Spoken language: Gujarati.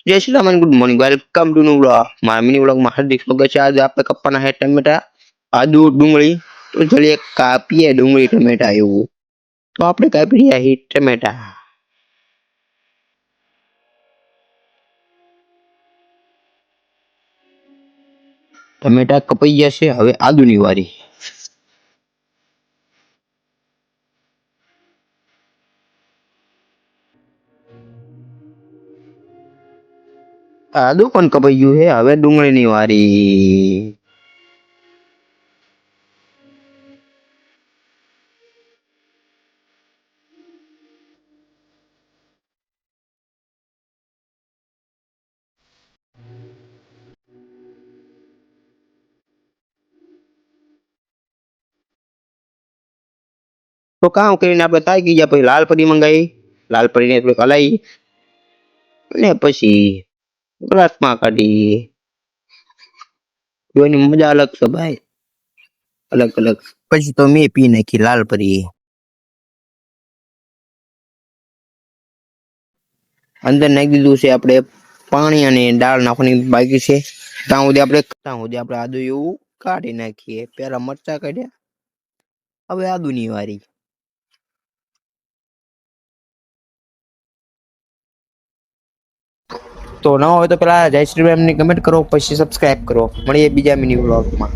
जय Shri Ram and good morning welcome to new vlog मारा मिनी व्लॉग में हार्दिक स्वागत है। आज આપણે કપ્પાના હે ટમેટા આદુ ડુંગળી તો ચલીએ કાપીએ ડુંગળી ટમેટા એવું તો આપણે કાપી રહ્યા હી ટમેટા ટમેટા કપાઈ ગયા છે હવે આદુની વારી આદુ પણ કપાઈ ગયું છે હવે ડુંગળીની વારી તો કામ કરીને આપણે તાકી ગયા પછી લાલ પરી મંગાવી લાલ પરીને થોડીક હલાવી અને પછી ગ્લાસમાં કાઢી જોવાની મજા અલગ છે ભાઈ अलग अलग પછી તો મેં પી નાખી લાલ પરી અંદર નાખી દીધું છે આપણે પાણી અને દાળ નાખવાની બાકી છે ત્યાં સુધી આપણે આદુ એવું કાઢી નાખીએ પહેલા મરચા કાઢ્યા હવે આદુની વારી તો ન હોય તો પેલા જય શ્રી રામ ની કમેન્ટ કરો પછી સબસ્ક્રાઇબ કરો મળીએ બીજા મિની વ્લોગમાં